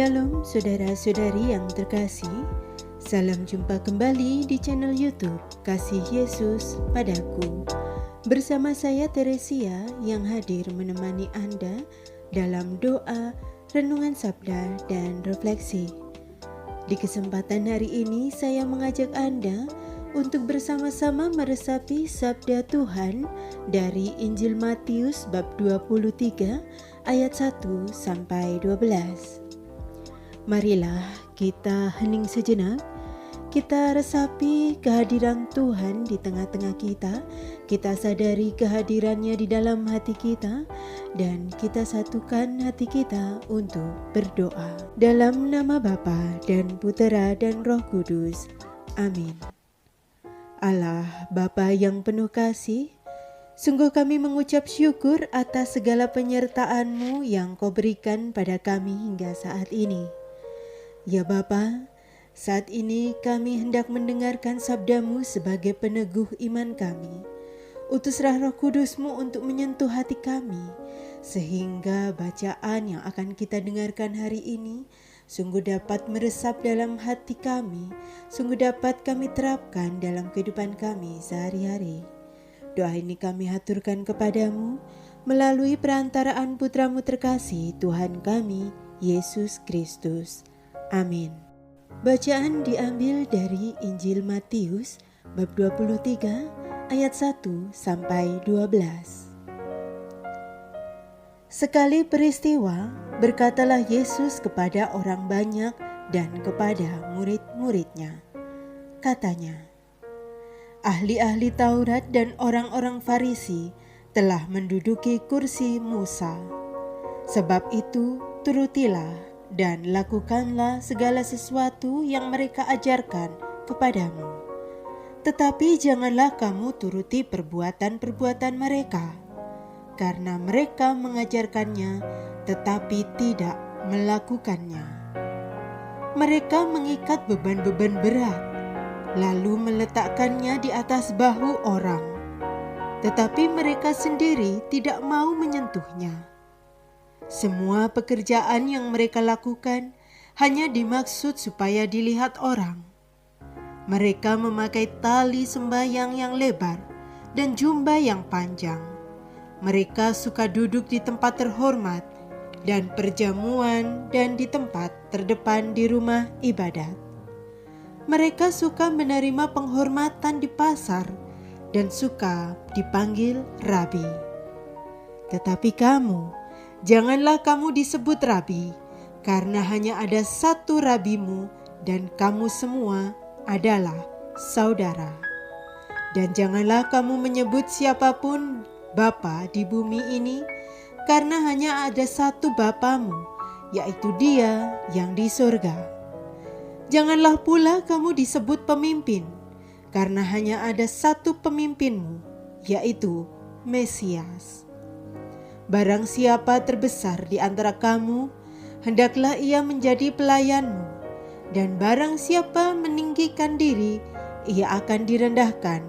Shalom saudara-saudari yang terkasih, salam jumpa kembali di channel YouTube Kasih Yesus Padaku. Bersama saya Teresia yang hadir menemani Anda dalam doa, renungan sabda, dan refleksi. Di kesempatan hari ini saya mengajak Anda untuk bersama-sama meresapi sabda Tuhan dari Injil Matius bab 23 ayat 1 sampai 12. Marilah kita hening sejenak, kita resapi kehadiran Tuhan di tengah-tengah kita, kita sadari kehadirannya di dalam hati kita, dan kita satukan hati kita untuk berdoa. Dalam nama Bapa dan Putera dan Roh Kudus. Amin. Allah Bapa yang penuh kasih, sungguh kami mengucap syukur atas segala penyertaan-Mu yang Kau berikan pada kami hingga saat ini. Ya Bapa, saat ini kami hendak mendengarkan sabda-Mu sebagai peneguh iman kami. Utuslah Roh Kudus-Mu untuk menyentuh hati kami, sehingga bacaan yang akan kita dengarkan hari ini sungguh dapat meresap dalam hati kami, sungguh dapat kami terapkan dalam kehidupan kami sehari-hari. Doa ini kami haturkan kepadamu melalui perantaraan Putra-Mu terkasih, Tuhan kami, Yesus Kristus. Amin. Bacaan diambil dari Injil Matius bab 23 ayat 1 sampai 12. Sekali peristiwa, berkatalah Yesus kepada orang banyak dan kepada murid-muridnya. Katanya, ahli-ahli Taurat dan orang-orang Farisi telah menduduki kursi Musa. Sebab itu, turutilah dan lakukanlah segala sesuatu yang mereka ajarkan kepadamu. Tetapi janganlah kamu turuti perbuatan-perbuatan mereka, karena mereka mengajarkannya tetapi tidak melakukannya. Mereka mengikat beban-beban berat, lalu meletakkannya di atas bahu orang, tetapi mereka sendiri tidak mau menyentuhnya. Semua pekerjaan yang mereka lakukan hanya dimaksud supaya dilihat orang. Mereka memakai tali sembahyang yang lebar dan jubah yang panjang. Mereka suka duduk di tempat terhormat dan perjamuan dan di tempat terdepan di rumah ibadat. Mereka suka menerima penghormatan di pasar dan suka dipanggil rabi. Tetapi kamu, janganlah kamu disebut rabi, karena hanya ada satu rabimu dan kamu semua adalah saudara. Dan janganlah kamu menyebut siapapun bapa di bumi ini, karena hanya ada satu bapamu, yaitu Dia yang di sorga. Janganlah pula kamu disebut pemimpin, karena hanya ada satu pemimpinmu, yaitu Mesias. Barang siapa terbesar di antara kamu, hendaklah ia menjadi pelayanmu, dan barang siapa meninggikan diri, ia akan direndahkan,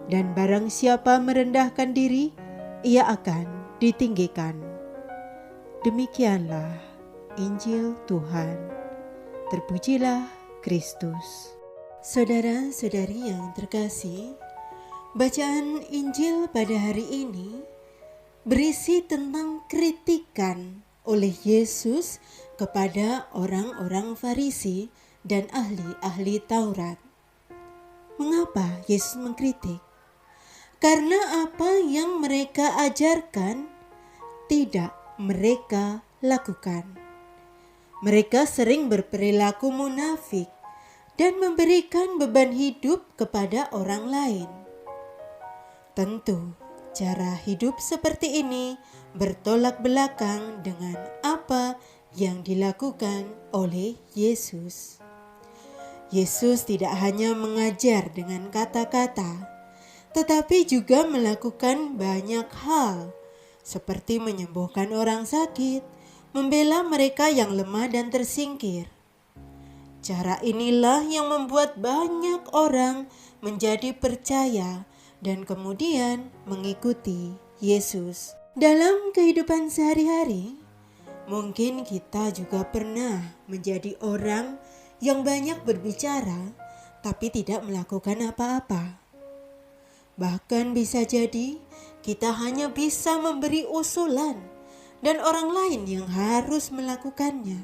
dan barang siapa merendahkan diri, ia akan ditinggikan. Demikianlah Injil Tuhan. Terpujilah Kristus. Saudara-saudari yang terkasih, bacaan Injil pada hari ini berisi tentang kritikan oleh Yesus kepada orang-orang Farisi dan ahli-ahli Taurat. Mengapa Yesus mengkritik? Karena apa yang mereka ajarkan tidak mereka lakukan. Mereka sering berperilaku munafik dan memberikan beban hidup kepada orang lain. Tentu, cara hidup seperti ini bertolak belakang dengan apa yang dilakukan oleh Yesus. Yesus tidak hanya mengajar dengan kata-kata, tetapi juga melakukan banyak hal, seperti menyembuhkan orang sakit, membela mereka yang lemah dan tersingkir. Cara inilah yang membuat banyak orang menjadi percaya dan kemudian mengikuti Yesus. Dalam kehidupan sehari-hari, Mungkin kita juga pernah menjadi orang yang banyak berbicara tapi tidak melakukan apa-apa. Bahkan bisa jadi kita hanya bisa memberi usulan dan orang lain yang harus melakukannya.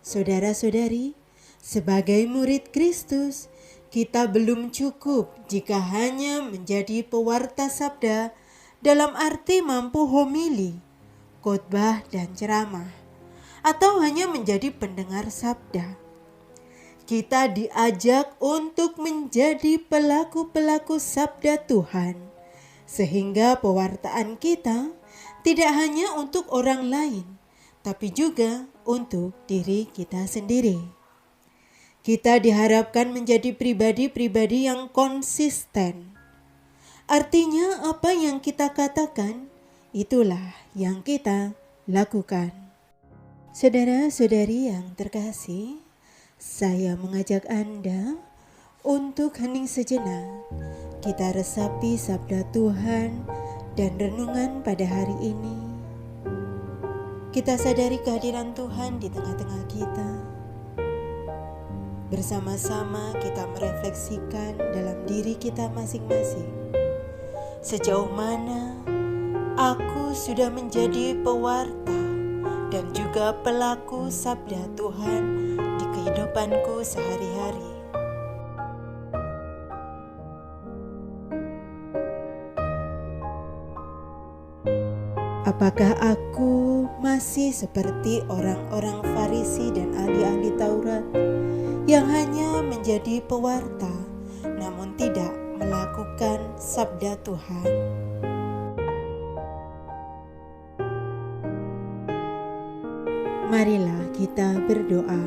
Saudara-saudari, sebagai murid Kristus, kita belum cukup jika hanya menjadi pewarta sabda dalam arti mampu homili, khotbah dan ceramah, atau hanya menjadi pendengar sabda. Kita diajak untuk menjadi pelaku-pelaku sabda Tuhan, sehingga pewartaan kita tidak hanya untuk orang lain, tapi juga untuk diri kita sendiri. Kita diharapkan menjadi pribadi-pribadi yang konsisten. Artinya apa yang kita katakan, itulah yang kita lakukan. Saudara-saudari yang terkasih, saya mengajak Anda untuk hening sejenak. Kita resapi sabda Tuhan dan renungan pada hari ini. Kita sadari kehadiran Tuhan di tengah-tengah kita. Bersama-sama kita merefleksikan dalam diri kita masing-masing. Sejauh mana aku sudah menjadi pewarta dan juga pelaku sabda Tuhan di kehidupanku sehari-hari. Apakah aku masih seperti orang-orang Farisi dan ahli-ahli Taurat yang hanya menjadi pewarta namun tidak melakukan sabda Tuhan? Marilah kita berdoa.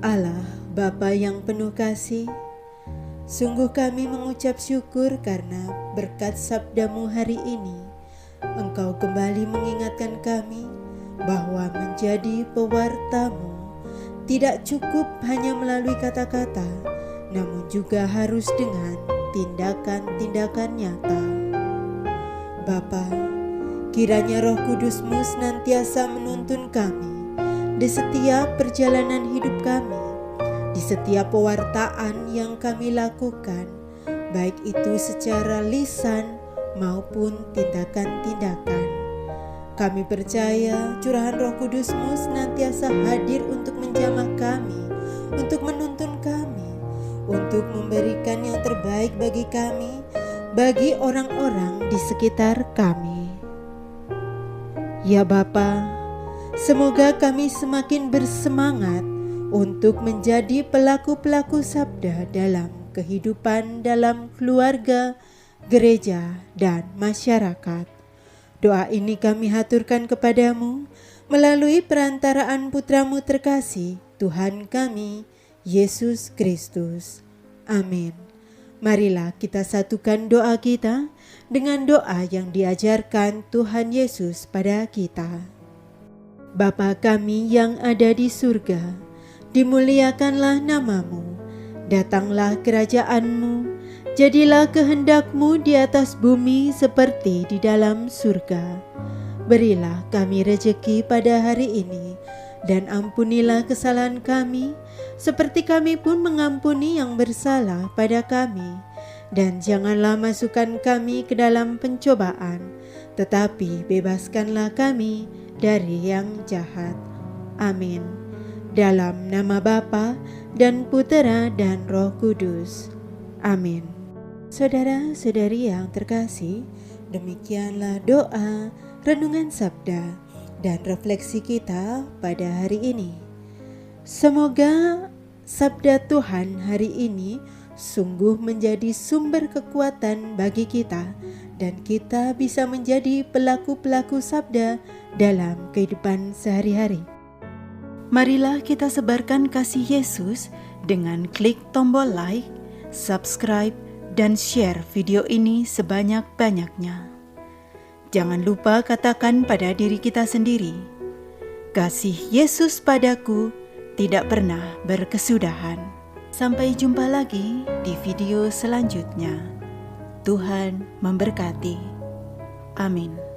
Allah, Bapa yang penuh kasih, sungguh kami mengucap syukur karena berkat sabda-Mu hari ini, Engkau kembali mengingatkan kami bahwa menjadi pewarta-Mu tidak cukup hanya melalui kata-kata, namun juga harus dengan tindakan-tindakan nyata. Bapa, kiranya Roh Kudus-Mu senantiasa menuntun kami di setiap perjalanan hidup kami, di setiap pewartaan yang kami lakukan, baik itu secara lisan maupun tindakan-tindakan. Kami percaya curahan Roh Kudus-Mu senantiasa hadir untuk menjamah kami, untuk menuntun kami, untuk memberikan yang terbaik bagi kami, bagi orang-orang di sekitar kami. Ya Bapa, semoga kami semakin bersemangat untuk menjadi pelaku-pelaku sabda dalam kehidupan, dalam keluarga, gereja, dan masyarakat. Doa ini kami haturkan kepadamu melalui perantaraan Putra-Mu terkasih, Tuhan kami, Yesus Kristus. Amin. Marilah kita satukan doa kita dengan doa yang diajarkan Tuhan Yesus pada kita. Bapa kami yang ada di surga, dimuliakanlah nama-Mu, datanglah kerajaan-Mu, jadilah kehendak-Mu di atas bumi seperti di dalam surga. Berilah kami rejeki pada hari ini, dan ampunilah kesalahan kami, seperti kami pun mengampuni yang bersalah pada kami. Dan janganlah masukkan kami ke dalam pencobaan, tetapi bebaskanlah kami dari yang jahat. Amin. Dalam nama Bapa dan Putera dan Roh Kudus. Amin. Saudara-saudari yang terkasih, demikianlah doa, renungan sabda, dan refleksi kita pada hari ini. Semoga sabda Tuhan hari ini sungguh menjadi sumber kekuatan bagi kita, dan kita bisa menjadi pelaku-pelaku sabda dalam kehidupan sehari-hari. Marilah kita sebarkan kasih Yesus dengan klik tombol like, subscribe, dan share video ini sebanyak-banyaknya. Jangan lupa katakan pada diri kita sendiri, kasih Yesus padaku tidak pernah berkesudahan. Sampai jumpa lagi di video selanjutnya. Tuhan memberkati. Amin.